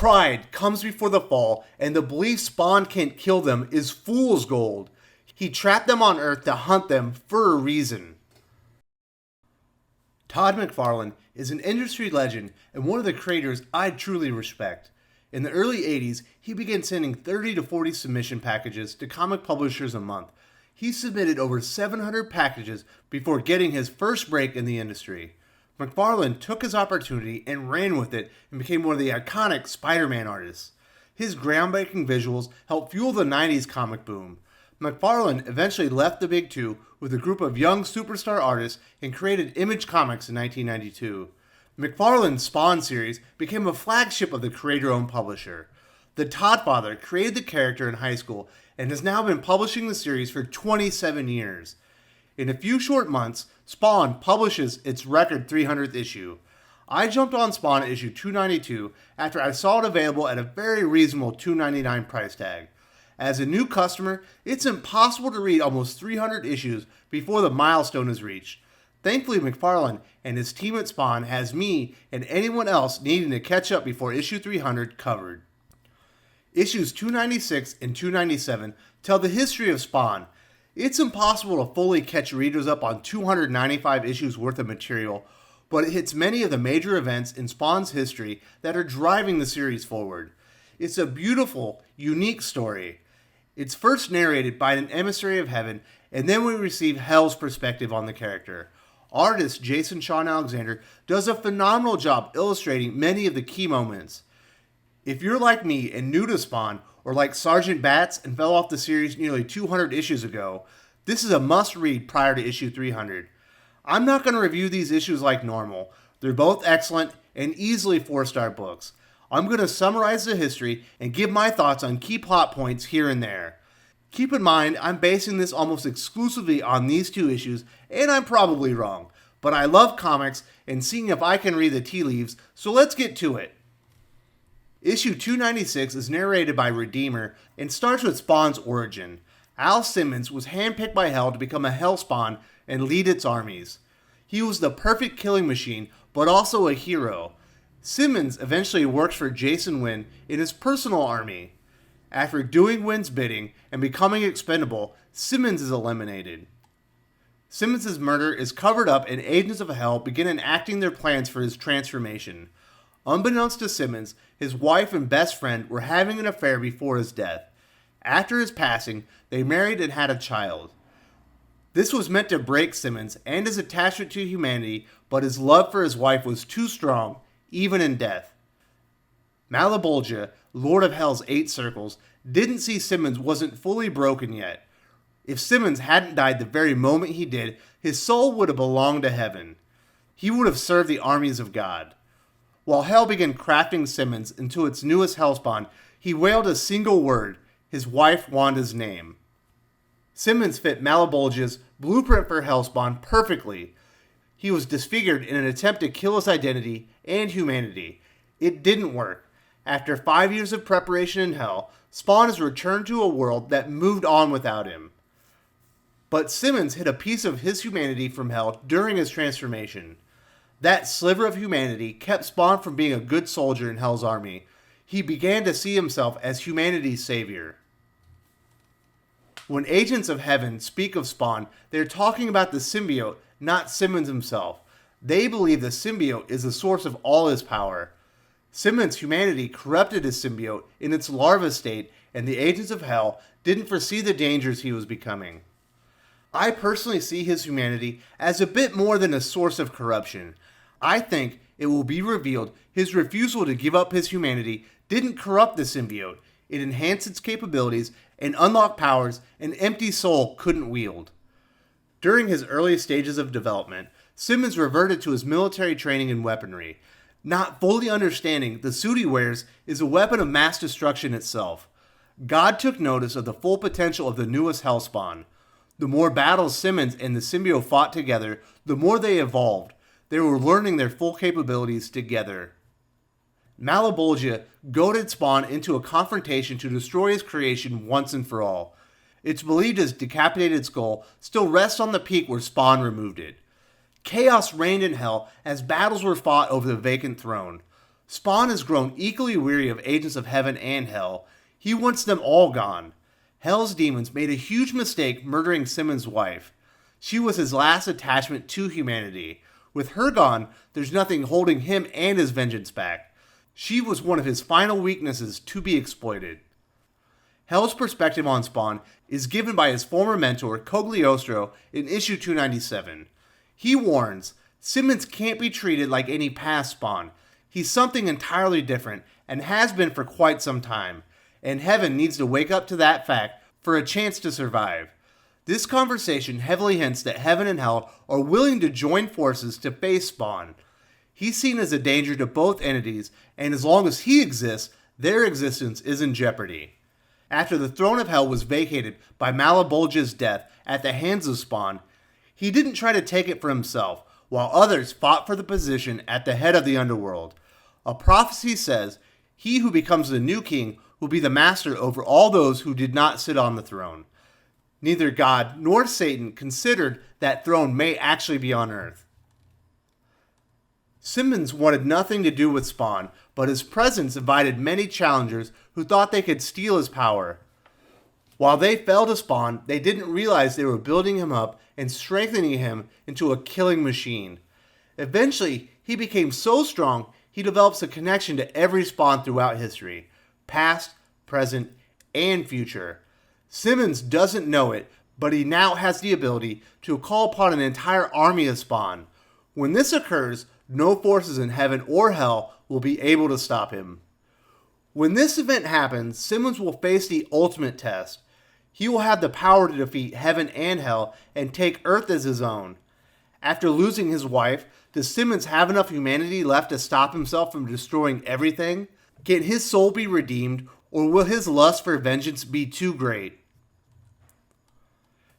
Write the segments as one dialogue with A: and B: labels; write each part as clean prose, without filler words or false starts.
A: pride comes before the fall, and the belief Spawn can't kill them is fool's gold. He trapped them on Earth to hunt them for a reason. Todd McFarlane is an industry legend and one of the creators I truly respect. In the early 80s, he began sending 30 to 40 submission packages to comic publishers a month. He submitted over 700 packages before getting his first break in the industry. McFarlane took his opportunity and ran with it and became one of the iconic Spider-Man artists. His groundbreaking visuals helped fuel the 90s comic boom. McFarlane eventually left the Big Two with a group of young superstar artists and created Image Comics in 1992. McFarlane's Spawn series became a flagship of the creator-owned publisher. The Toddfather created the character in high school and has now been publishing the series for 27 years. In a few short months, Spawn publishes its record 300th issue. I jumped on Spawn at issue 292 after I saw it available at a very reasonable $2.99 price tag. As a new customer, it's impossible to read almost 300 issues before the milestone is reached. Thankfully, McFarlane and his team at Spawn has me and anyone else needing to catch up before issue 300 covered. Issues 296 and 297 tell the history of Spawn. It's impossible to fully catch readers up on 295 issues worth of material, but it hits many of the major events in Spawn's history that are driving the series forward. It's a beautiful, unique story. It's first narrated by an emissary of heaven, and then we receive Hell's perspective on the character. Artist SHAWN ALEXANDER does a phenomenal job illustrating many of the key moments. If you're like me and new to Spawn, or like Sergeant Bats and fell off the series nearly 200 issues ago, this is a must-read prior to issue 300. I'm not going to review these issues like normal. They're both excellent and easily 4-star books. I'm going to summarize the history and give my thoughts on key plot points here and there. Keep in mind, I'm basing this almost exclusively on these two issues, and I'm probably wrong. But I love comics and seeing if I can read the tea leaves, so let's get to it. Issue 296 is narrated by Redeemer and starts with Spawn's origin. Al Simmons was handpicked by Hell to become a Hell Spawn and lead its armies. He was the perfect killing machine, but also a hero. Simmons eventually works for Jason Wynn in his personal army. After doing Wynn's bidding and becoming expendable, Simmons is eliminated. Simmons' murder is covered up and agents of Hell begin enacting their plans for his transformation. Unbeknownst to Simmons, his wife and best friend were having an affair before his death. After his passing, they married and had a child. This was meant to break Simmons and his attachment to humanity, but his love for his wife was too strong, even in death. Malebolgia, Lord of Hell's 8 circles, didn't see Simmons wasn't fully broken yet. If Simmons hadn't died the very moment he did, his soul would have belonged to heaven. He would have served the armies of God. While Hell began crafting Simmons into its newest Hellspawn, he wailed a single word, his wife Wanda's name. Simmons fit Malebolgia's blueprint for Hellspawn perfectly. He was disfigured in an attempt to kill his identity and humanity. It didn't work. After 5 years of preparation in Hell, Spawn is returned to a world that moved on without him. But Simmons hid a piece of his humanity from Hell during his transformation. That sliver of humanity kept Spawn from being a good soldier in Hell's army. He began to see himself as humanity's savior. When agents of heaven speak of Spawn, they're talking about the symbiote, not Simmons himself. They believe the symbiote is the source of all his power. Simmons' humanity corrupted his symbiote in its larva state, and the agents of Hell didn't foresee the dangers he was becoming. I personally see his humanity as a bit more than a source of corruption. I think it will be revealed his refusal to give up his humanity didn't corrupt the symbiote. It enhanced its capabilities and unlocked powers an empty soul couldn't wield. During his early stages of development, Simmons reverted to his military training and weaponry. Not fully understanding the suit he wears is a weapon of mass destruction itself. God took notice of the full potential of the newest Hellspawn. The more battles Simmons and the symbiote fought together, the more they evolved. They were learning their full capabilities together. Malebolgia goaded Spawn into a confrontation to destroy his creation once and for all. It's believed his decapitated skull still rests on the peak where Spawn removed it. Chaos reigned in Hell as battles were fought over the vacant throne. Spawn has grown equally weary of Agents of Heaven and Hell. He wants them all gone. Hell's demons made a huge mistake murdering Simmons' wife. She was his last attachment to humanity. With her gone, there's nothing holding him and his vengeance back. She was one of his final weaknesses to be exploited. Hell's perspective on Spawn is given by his former mentor, Cogliostro, in issue 297. He warns, Simmons can't be treated like any past Spawn. He's something entirely different, and has been for quite some time, and Heaven needs to wake up to that fact for a chance to survive. This conversation heavily hints that Heaven and Hell are willing to join forces to face Spawn. He's seen as a danger to both entities, and as long as he exists, their existence is in jeopardy. After the throne of Hell was vacated by Malebolgia's death at the hands of Spawn, he didn't try to take it for himself, while others fought for the position at the head of the underworld. A prophecy says, he who becomes the new king will be the master over all those who did not sit on the throne. Neither God nor Satan considered that throne may actually be on earth. Simmons wanted nothing to do with Spawn, but his presence invited many challengers who thought they could steal his power. While they fell to Spawn, they didn't realize they were building him up and strengthening him into a killing machine. Eventually, he became so strong, he develops a connection to every Spawn throughout history, past, present, and future. Simmons doesn't know it, but he now has the ability to call upon an entire army of Spawn. When this occurs, no forces in Heaven or Hell will be able to stop him. When this event happens, Simmons will face the ultimate test. He will have the power to defeat Heaven and Hell and take Earth as his own. After losing his wife, does Simmons have enough humanity left to stop himself from destroying everything? Can his soul be redeemed, or will his lust for vengeance be too great?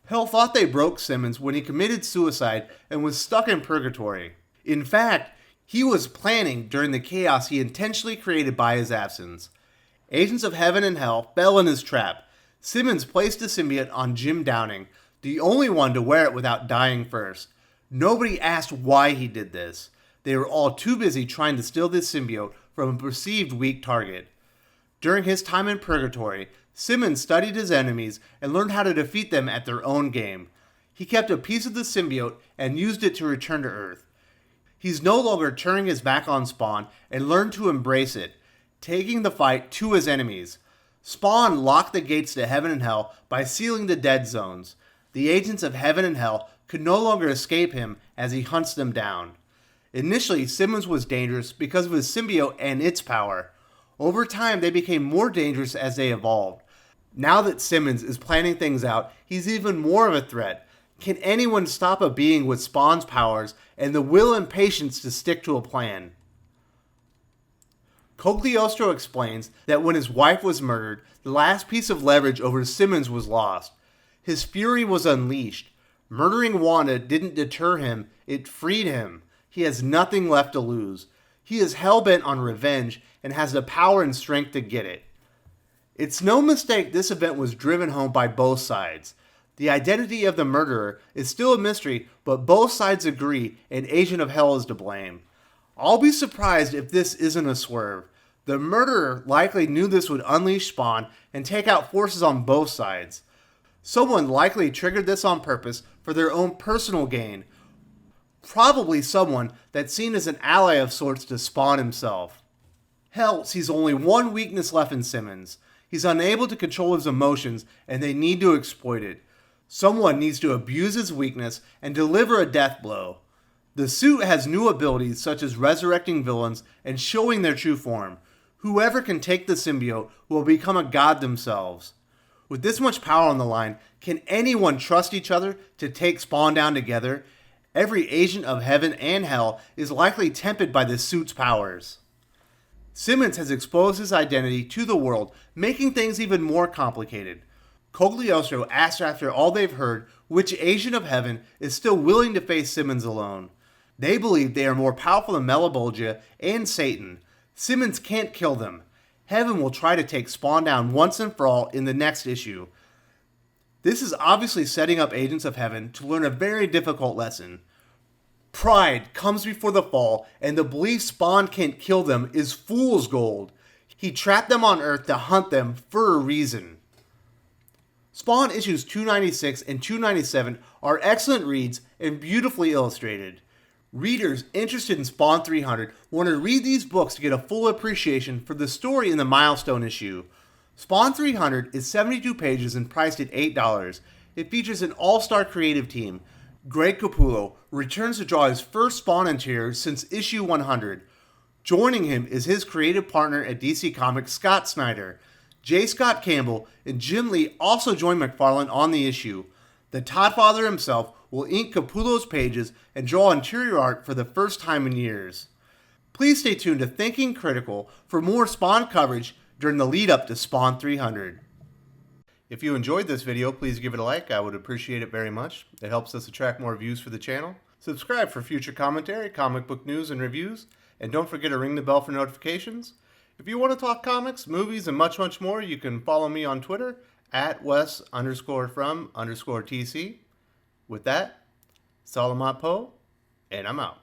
A: Hell thought they broke Simmons when he committed suicide and was stuck in purgatory. In fact, he was planning during the chaos he intentionally created by his absence. Agents of Heaven and Hell fell in his trap. Simmons placed the symbiote on Jim Downing, the only one to wear it without dying first. Nobody asked why he did this. They were all too busy trying to steal this symbiote from a perceived weak target. During his time in purgatory, Simmons studied his enemies and learned how to defeat them at their own game. He kept a piece of the symbiote and used it to return to Earth. He's no longer turning his back on Spawn and learned to embrace it, taking the fight to his enemies. Spawn locked the gates to Heaven and Hell by sealing the dead zones. The agents of Heaven and Hell could no longer escape him as he hunts them down. Initially, Simmons was dangerous because of his symbiote and its power. Over time, they became more dangerous as they evolved. Now that Simmons is planning things out, he's even more of a threat. Can anyone stop a being with Spawn's powers and the will and patience to stick to a plan? Cogliostro explains that when his wife was murdered, the last piece of leverage over Simmons was lost. His fury was unleashed. Murdering Wanda didn't deter him, it freed him. He has nothing left to lose. He is hell-bent on revenge and has the power and strength to get it. It's no mistake this event was driven home by both sides. The identity of the murderer is still a mystery, but both sides agree an agent of Hell is to blame. I'll be surprised if this isn't a swerve. The murderer likely knew this would unleash Spawn and take out forces on both sides. Someone likely triggered this on purpose for their own personal gain. Probably someone that's seen as an ally of sorts to Spawn himself. Hell sees only one weakness left in Simmons. He's unable to control his emotions, and they need to exploit it. Someone needs to abuse his weakness and deliver a death blow. The suit has new abilities such as resurrecting villains and showing their true form. Whoever can take the symbiote will become a god themselves. With this much power on the line, can anyone trust each other to take Spawn down together? Every agent of Heaven and Hell is likely tempted by the suit's powers. Simmons has exposed his identity to the world, making things even more complicated. Cogliostro asks after all they've heard which agent of Heaven is still willing to face Simmons alone. They believe they are more powerful than Malebolgia and Satan. Simmons can't kill them. Heaven will try to take Spawn down once and for all in the next issue. This is obviously setting up Agents of Heaven to learn a very difficult lesson. Pride comes before the fall, and the belief Spawn can't kill them is fool's gold. He trapped them on Earth to hunt them for a reason. Spawn issues 296 and 297 are excellent reads and beautifully illustrated. Readers interested in Spawn 300 want to read these books to get a full appreciation for the story in the milestone issue. Spawn 300 is 72 pages and priced at $8. It features an all-star creative team. Greg Capullo returns to draw his first Spawn interior since issue 100. Joining him is his creative partner at DC Comics, Scott Snyder. J. Scott Campbell and Jim Lee also join McFarlane on the issue. The Toddfather himself will ink Capullo's pages and draw interior art for the first time in years. Please stay tuned to Thinking Critical for more Spawn coverage during the lead up to Spawn 300. If you enjoyed this video, please give it a like. I would appreciate it very much. It helps us attract more views for the channel. Subscribe for future commentary, comic book news, and reviews. And don't forget to ring the bell for notifications. If you want to talk comics, movies, and much, much more, you can follow me on Twitter at Wes_from_TC. With that, Salamat Po, and I'm out.